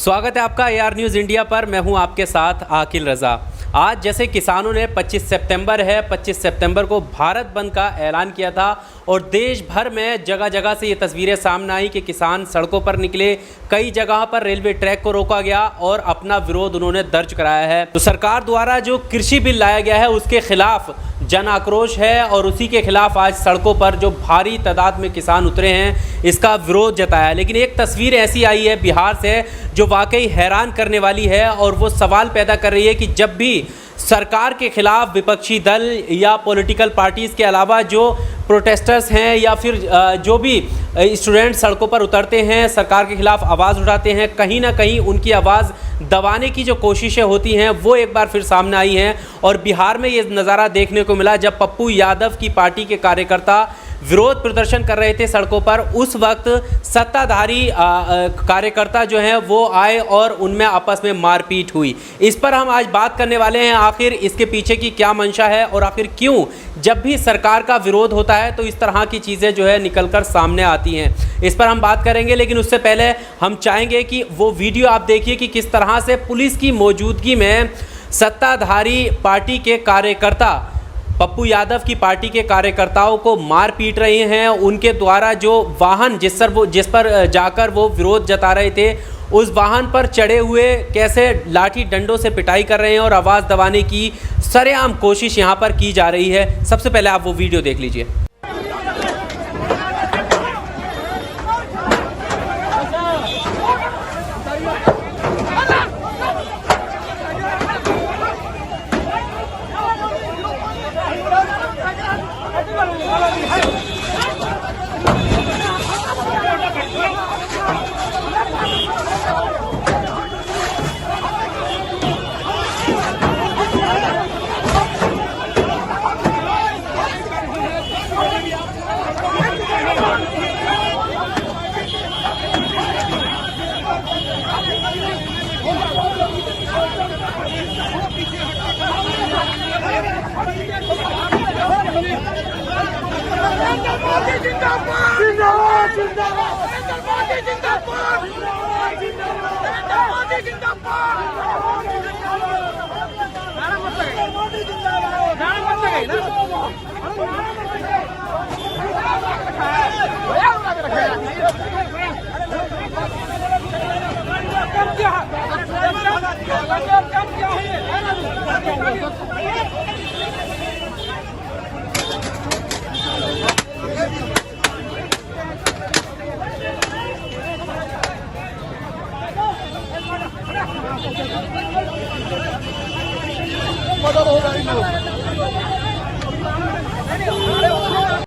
स्वागत है आपका AR न्यूज़ इंडिया पर। मैं हूं आपके साथ आकिल रज़ा। आज जैसे किसानों ने 25 सितंबर है, 25 सितंबर को भारत बंद का ऐलान किया था और देश भर में जगह जगह से ये तस्वीरें सामने आई कि किसान सड़कों पर निकले। कई जगह पर रेलवे ट्रैक को रोका गया और अपना विरोध उन्होंने दर्ज कराया है। तो सरकार द्वारा जो कृषि बिल लाया गया है उसके खिलाफ जन आक्रोश है और उसी के खिलाफ आज सड़कों पर जो भारी तादाद में किसान उतरे हैं इसका विरोध जताया। लेकिन एक तस्वीर ऐसी आई है बिहार से जो वाकई हैरान करने वाली है और वो सवाल पैदा कर रही है कि जब भी सरकार के खिलाफ विपक्षी दल या पॉलिटिकल पार्टीज़ के अलावा जो प्रोटेस्टर्स हैं या फिर जो भी स्टूडेंट सड़कों पर उतरते हैं, सरकार के खिलाफ आवाज़ उठाते हैं, कहीं ना कहीं उनकी आवाज़ दबाने की जो कोशिशें होती हैं वो एक बार फिर सामने आई हैं। और बिहार में ये नज़ारा देखने को मिला जब पप्पू यादव की पार्टी के कार्यकर्ता विरोध प्रदर्शन कर रहे थे सड़कों पर। उस वक्त सत्ताधारी कार्यकर्ता जो हैं वो आए और उनमें आपस में मारपीट हुई। इस पर हम आज बात करने वाले हैं, आखिर इसके पीछे की क्या मंशा है और आखिर क्यों जब भी सरकार का विरोध होता है तो इस तरह की चीज़ें जो है निकलकर सामने आती हैं। इस पर हम बात करेंगे, लेकिन उससे पहले हम चाहेंगे कि वो वीडियो आप देखिए कि किस तरह से पुलिस की मौजूदगी में सत्ताधारी पार्टी के कार्यकर्ता पप्पू यादव की पार्टी के कार्यकर्ताओं को मार पीट रहे हैं। उनके द्वारा जो वाहन जिस पर जाकर वो विरोध जता रहे थे उस वाहन पर चढ़े हुए कैसे लाठी डंडों से पिटाई कर रहे हैं और आवाज़ दबाने की सरेआम कोशिश यहाँ पर की जा रही है। सबसे पहले आप वो वीडियो देख लीजिए।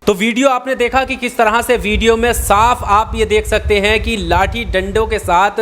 तो वीडियो आपने देखा कि किस तरह से वीडियो में साफ आप ये देख सकते हैं कि लाठी डंडों के साथ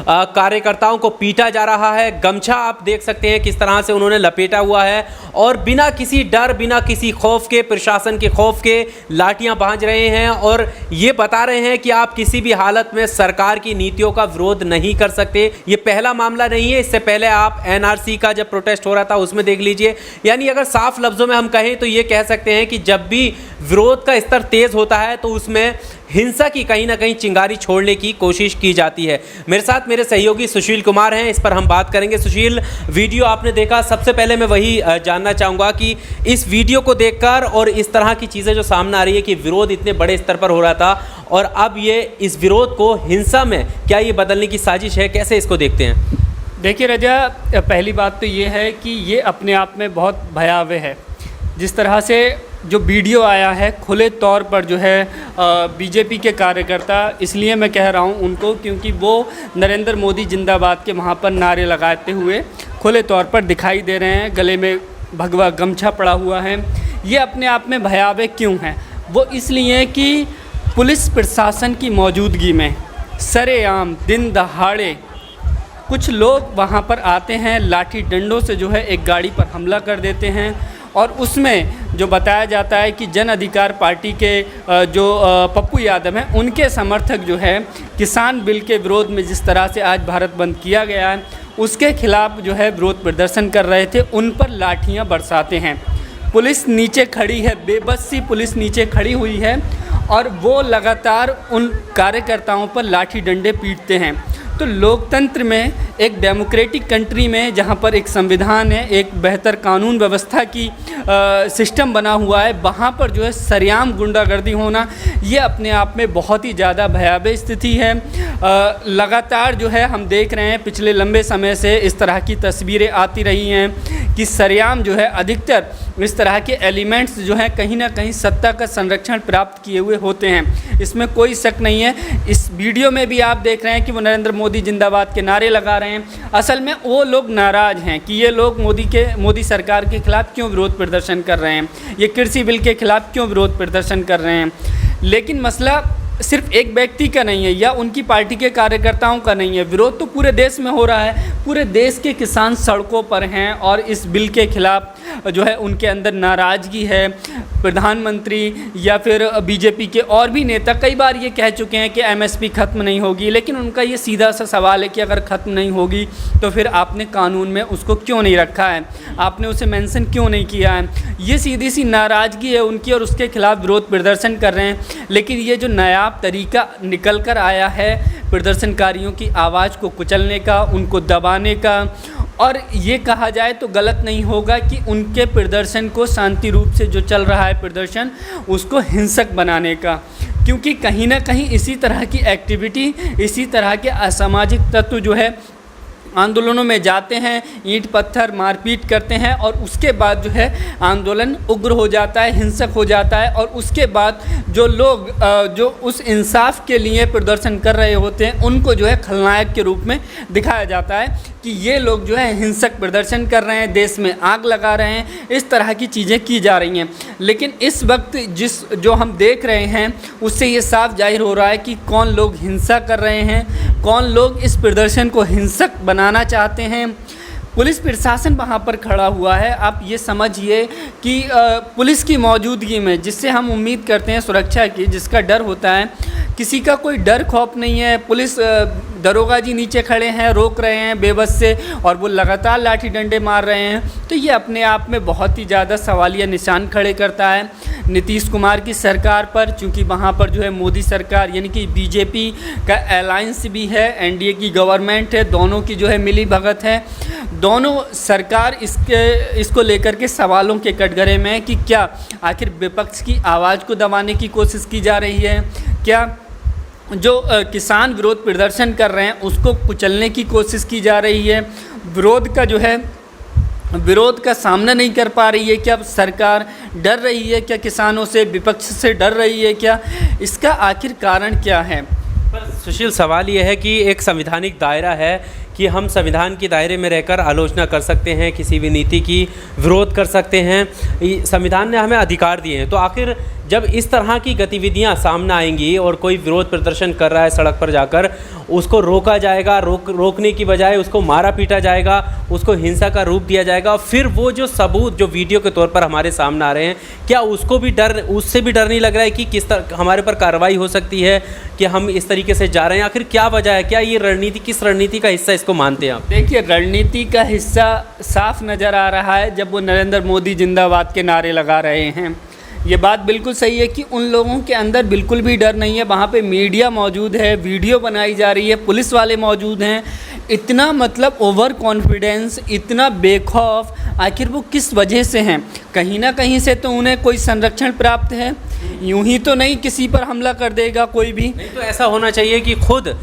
कार्यकर्ताओं को पीटा जा रहा है। गमछा आप देख सकते हैं किस तरह से उन्होंने लपेटा हुआ है और बिना किसी डर, बिना किसी खौफ के, प्रशासन के खौफ के लाठियां बांध रहे हैं और ये बता रहे हैं कि आप किसी भी हालत में सरकार की नीतियों का विरोध नहीं कर सकते। ये पहला मामला नहीं है, इससे पहले आप NRC का जब प्रोटेस्ट हो रहा था उसमें देख लीजिए। यानी अगर साफ लफ्ज़ों में हम कहें तो ये कह सकते हैं कि जब भी विरोध का स्तर तेज होता है तो उसमें हिंसा की कहीं ना कहीं चिंगारी छोड़ने की कोशिश की जाती है। मेरे साथ मेरे सहयोगी सुशील कुमार हैं, इस पर हम बात करेंगे। सुशील, वीडियो आपने देखा, सबसे पहले मैं वही जानना चाहूँगा कि इस वीडियो को देखकर और इस तरह की चीज़ें जो सामने आ रही है कि विरोध इतने बड़े स्तर पर हो रहा था और अब ये इस विरोध को हिंसा में क्या ये बदलने की साजिश है, कैसे इसको देखते हैं? देखिए रजा, पहली बात तो ये है कि ये अपने आप में बहुत भयावह है। जिस तरह से जो वीडियो आया है खुले तौर पर जो है बीजेपी के कार्यकर्ता, इसलिए मैं कह रहा हूँ उनको क्योंकि वो नरेंद्र मोदी जिंदाबाद के वहाँ पर नारे लगाते हुए खुले तौर पर दिखाई दे रहे हैं। गले में भगवा गमछा पड़ा हुआ है। ये अपने आप में भयावह क्यों है? वो इसलिए कि पुलिस प्रशासन की मौजूदगी में सरेआम दिन दहाड़े कुछ लोग वहाँ पर आते हैं, लाठी डंडों से जो है एक गाड़ी पर हमला कर देते हैं और उसमें जो बताया जाता है कि जन अधिकार पार्टी के जो पप्पू यादव हैं उनके समर्थक जो है किसान बिल के विरोध में जिस तरह से आज भारत बंद किया गया है उसके खिलाफ जो है विरोध प्रदर्शन कर रहे थे, उन पर लाठियां बरसाते हैं। पुलिस नीचे खड़ी है, बेबस सी पुलिस नीचे खड़ी हुई है और वो लगातार उन कार्यकर्ताओं पर लाठी डंडे पीटते हैं। तो लोकतंत्र में, एक डेमोक्रेटिक कंट्री में जहाँ पर एक संविधान है, एक बेहतर कानून व्यवस्था की सिस्टम बना हुआ है, वहाँ पर जो है सरेआम गुंडागर्दी होना ये अपने आप में बहुत ही ज़्यादा भयावह स्थिति है। लगातार जो है हम देख रहे हैं पिछले लंबे समय से इस तरह की तस्वीरें आती रही हैं कि सरेआम जो है अधिकतर इस तरह के एलिमेंट्स जो हैं कहीं ना कहीं सत्ता का संरक्षण प्राप्त किए हुए होते हैं, इसमें कोई शक नहीं है। इस वीडियो में भी आप देख रहे हैं कि वो नरेंद्र मोदी जिंदाबाद के नारे लगा रहे हैं। असल में वो लोग नाराज़ हैं कि ये लोग मोदी सरकार के खिलाफ क्यों विरोध प्रदर्शन कर रहे हैं, ये कृषि बिल के खिलाफ क्यों विरोध प्रदर्शन कर रहे हैं। लेकिन मसला सिर्फ एक व्यक्ति का नहीं है या उनकी पार्टी के कार्यकर्ताओं का नहीं है, विरोध तो पूरे देश में हो रहा है। पूरे देश के किसान सड़कों पर हैं और इस बिल के खिलाफ जो है उनके अंदर नाराज़गी है। प्रधानमंत्री या फिर बीजेपी के और भी नेता कई बार ये कह चुके हैं कि एमएसपी ख़त्म नहीं होगी, लेकिन उनका ये सीधा सा सवाल है कि अगर ख़त्म नहीं होगी तो फिर आपने कानून में उसको क्यों नहीं रखा है, आपने उसे मेंशन क्यों नहीं किया है। ये सीधी सी नाराज़गी है उनकी और उसके खिलाफ विरोध प्रदर्शन कर रहे हैं। लेकिन ये जो नायाब तरीका निकल कर आया है प्रदर्शनकारियों की आवाज़ को कुचलने का, उनको दबाने का, और ये कहा जाए तो गलत नहीं होगा कि उनके प्रदर्शन को शांति रूप से जो चल रहा है प्रदर्शन उसको हिंसक बनाने का, क्योंकि कहीं ना कहीं इसी तरह की एक्टिविटी, इसी तरह के असामाजिक तत्व जो है आंदोलनों में जाते हैं, ईंट पत्थर मारपीट करते हैं और उसके बाद जो है आंदोलन उग्र हो जाता है, हिंसक हो जाता है। और उसके बाद जो लोग जो उस इंसाफ के लिए प्रदर्शन कर रहे होते हैं उनको जो है खलनायक के रूप में दिखाया जाता है कि ये लोग जो है हिंसक प्रदर्शन कर रहे हैं, देश में आग लगा रहे हैं, इस तरह की चीज़ें की जा रही हैं। लेकिन इस वक्त जो हम देख रहे हैं उससे ये साफ जाहिर हो रहा है कि कौन लोग हिंसा कर रहे हैं, कौन लोग इस प्रदर्शन को हिंसक बनाना चाहते हैं। पुलिस प्रशासन वहाँ पर खड़ा हुआ है। आप ये समझिए कि पुलिस की मौजूदगी में, जिससे हम उम्मीद करते हैं सुरक्षा की, जिसका डर होता है, किसी का कोई डर खौफ नहीं है। पुलिस दरोगा जी नीचे खड़े हैं, रोक रहे हैं बेबस से, और वो लगातार लाठी डंडे मार रहे हैं। तो ये अपने आप में बहुत ही ज़्यादा सवालिया निशान खड़े करता है नीतीश कुमार की सरकार पर, चूँकि वहाँ पर जो है मोदी सरकार यानी कि बीजेपी का अलायंस भी है, एनडीए की गवर्नमेंट है, दोनों की जो है मिली भगत है। दोनों सरकार इसको लेकर के सवालों के कटघरे में है कि क्या आखिर विपक्ष की आवाज़ को दबाने की कोशिश की जा रही है, क्या जो किसान विरोध प्रदर्शन कर रहे हैं उसको कुचलने की कोशिश की जा रही है, विरोध का सामना नहीं कर पा रही है, क्या सरकार डर रही है, क्या किसानों से, विपक्ष से डर रही है, क्या इसका आखिर कारण क्या है। पर सुशील, सवाल ये है कि एक संवैधानिक दायरा है कि हम संविधान के दायरे में रहकर आलोचना कर सकते हैं, किसी भी नीति की विरोध कर सकते हैं, संविधान ने हमें अधिकार दिए हैं। तो आखिर जब इस तरह की गतिविधियां सामने आएंगी और कोई विरोध प्रदर्शन कर रहा है सड़क पर जाकर, उसको रोका जाएगा, रोकने की बजाय उसको मारा पीटा जाएगा, उसको हिंसा का रूप दिया जाएगा, और फिर वो जो सबूत जो वीडियो के तौर पर हमारे सामने आ रहे हैं, क्या उससे भी डर नहीं लग रहा है कि किस तरह हमारे पर कार्रवाई हो सकती है कि हम इस तरीके से जा रहे हैं। आखिर क्या वजह है, क्या ये रणनीति, किस रणनीति का हिस्सा इसको मानते हैं आप? देखिए, रणनीति का हिस्सा साफ नज़र आ रहा है जब वो नरेंद्र मोदी जिंदाबाद के नारे लगा रहे हैं। ये बात बिल्कुल सही है कि उन लोगों के अंदर बिल्कुल भी डर नहीं है। वहाँ पे मीडिया मौजूद है, वीडियो बनाई जा रही है, पुलिस वाले मौजूद हैं। इतना मतलब ओवर कॉन्फिडेंस, इतना बेखौफ, आखिर वो किस वजह से हैं? कहीं ना कहीं से तो उन्हें कोई संरक्षण प्राप्त है, यूं ही तो नहीं किसी पर हमला कर देगा कोई भी। नहीं तो ऐसा होना चाहिए कि खुद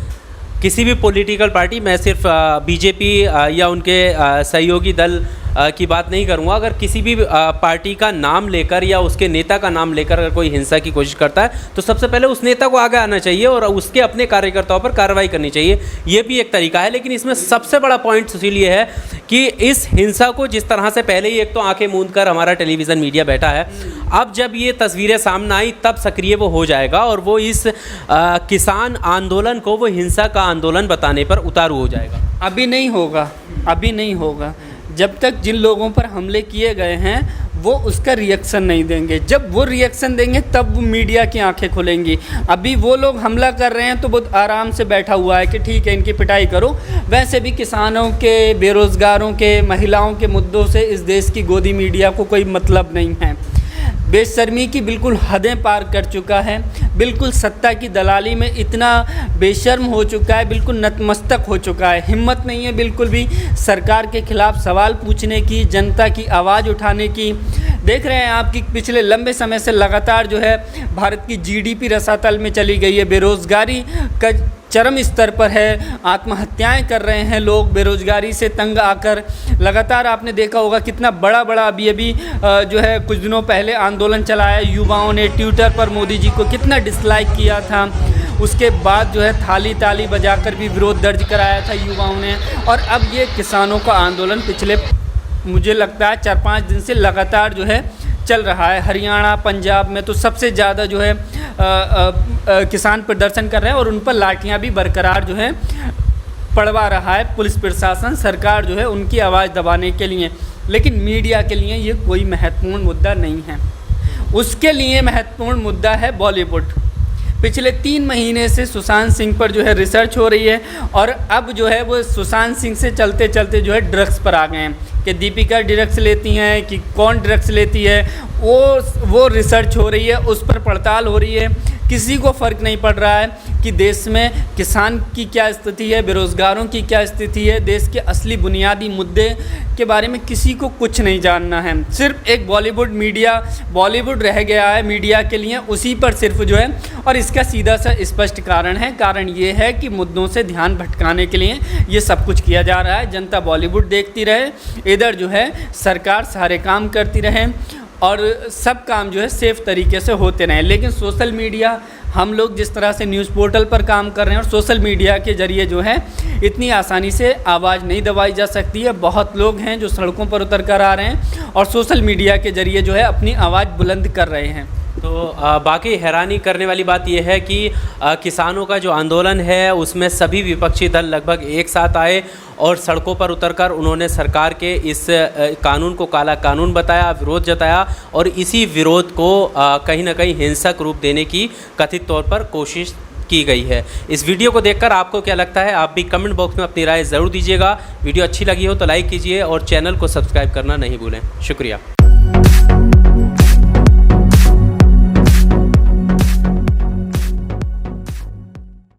किसी भी पॉलिटिकल पार्टी, मैं सिर्फ बीजेपी या उनके सहयोगी दल की बात नहीं करूंगा, अगर किसी भी पार्टी का नाम लेकर या उसके नेता का नाम लेकर अगर कोई हिंसा की कोशिश करता है तो सबसे पहले उस नेता को आगे आना चाहिए और उसके अपने कार्यकर्ताओं पर कार्रवाई करनी चाहिए। ये भी एक तरीका है। लेकिन इसमें सबसे बड़ा पॉइंट सुशील ये है कि इस हिंसा को जिस तरह से पहले ही एक तो आंखें मूंद कर हमारा टेलीविज़न मीडिया बैठा है, अब जब ये तस्वीरें सामने आई तब सक्रिय वो हो जाएगा और वो इस किसान आंदोलन को वो हिंसा का आंदोलन बताने पर उतारू हो जाएगा। अभी नहीं होगा, अभी नहीं होगा। जब तक जिन लोगों पर हमले किए गए हैं वो उसका रिएक्शन नहीं देंगे, जब वो रिएक्शन देंगे तब वो मीडिया की आंखें खुलेंगी। अभी वो लोग हमला कर रहे हैं तो बहुत आराम से बैठा हुआ है कि ठीक है इनकी पिटाई करो। वैसे भी किसानों के, बेरोज़गारों के, महिलाओं के मुद्दों से इस देश की गोदी मीडिया को कोई मतलब नहीं है। बेशर्मी की बिल्कुल हदें पार कर चुका है। बिल्कुल सत्ता की दलाली में इतना बेशर्म हो चुका है, बिल्कुल नतमस्तक हो चुका है। हिम्मत नहीं है बिल्कुल भी सरकार के खिलाफ सवाल पूछने की, जनता की आवाज़ उठाने की। देख रहे हैं आप कि पिछले लंबे समय से लगातार जो है भारत की जीडीपी रसातल में चली गई है, बेरोज़गारी का चरम स्तर पर है, आत्महत्याएं कर रहे हैं लोग बेरोज़गारी से तंग आकर। लगातार आपने देखा होगा कितना बड़ा अभी जो है कुछ दिनों पहले आंदोलन चलाया युवाओं ने, ट्विटर पर मोदी जी को कितना डिसलाइक किया था। उसके बाद जो है थाली ताली बजाकर भी विरोध दर्ज कराया था युवाओं ने। और अब ये किसानों का आंदोलन पिछले मुझे लगता है 4-5 दिन से लगातार जो है चल रहा है। हरियाणा, पंजाब में तो सबसे ज़्यादा जो है किसान प्रदर्शन कर रहे हैं और उन पर लाठियाँ भी बरकरार जो है पड़वा रहा है पुलिस प्रशासन, सरकार जो है उनकी आवाज़ दबाने के लिए। लेकिन मीडिया के लिए ये कोई महत्वपूर्ण मुद्दा नहीं है। उसके लिए महत्वपूर्ण मुद्दा है बॉलीवुड। पिछले 3 महीने से सुशांत सिंह पर जो है रिसर्च हो रही है और अब जो है वो सुशांत सिंह से चलते चलते जो है ड्रग्स पर आ गए हैं कि दीपिका ड्रग्स लेती हैं कि कौन ड्रग्स लेती है, वो रिसर्च हो रही है, उस पर पड़ताल हो रही है। किसी को फ़र्क नहीं पड़ रहा है कि देश में किसान की क्या स्थिति है, बेरोज़गारों की क्या स्थिति है, देश के असली बुनियादी मुद्दे के बारे में किसी को कुछ नहीं जानना है। सिर्फ एक बॉलीवुड रह गया है मीडिया के लिए, उसी पर सिर्फ जो है। और इसका सीधा सा स्पष्ट कारण ये है कि मुद्दों से ध्यान भटकाने के लिए ये सब कुछ किया जा रहा है। जनता बॉलीवुड देखती रहे, इधर जो है सरकार सारे काम करती रहे और सब काम जो है सेफ़ तरीके से होते रहें। लेकिन सोशल मीडिया, हम लोग जिस तरह से न्यूज़ पोर्टल पर काम कर रहे हैं और सोशल मीडिया के ज़रिए जो है इतनी आसानी से आवाज़ नहीं दबाई जा सकती है। बहुत लोग हैं जो सड़कों पर उतर कर आ रहे हैं और सोशल मीडिया के ज़रिए जो है अपनी आवाज़ बुलंद कर रहे हैं। तो बाकी हैरानी करने वाली बात यह है कि किसानों का जो आंदोलन है उसमें सभी विपक्षी दल लगभग एक साथ आए और सड़कों पर उतरकर उन्होंने सरकार के इस कानून को काला कानून बताया, विरोध जताया और इसी विरोध को कहीं ना कहीं हिंसक रूप देने की कथित तौर पर कोशिश की गई है। इस वीडियो को देखकर आपको क्या लगता है, आप भी कमेंट बॉक्स में अपनी राय ज़रूर दीजिएगा। वीडियो अच्छी लगी हो तो लाइक कीजिए और चैनल को सब्सक्राइब करना नहीं भूलें। शुक्रिया।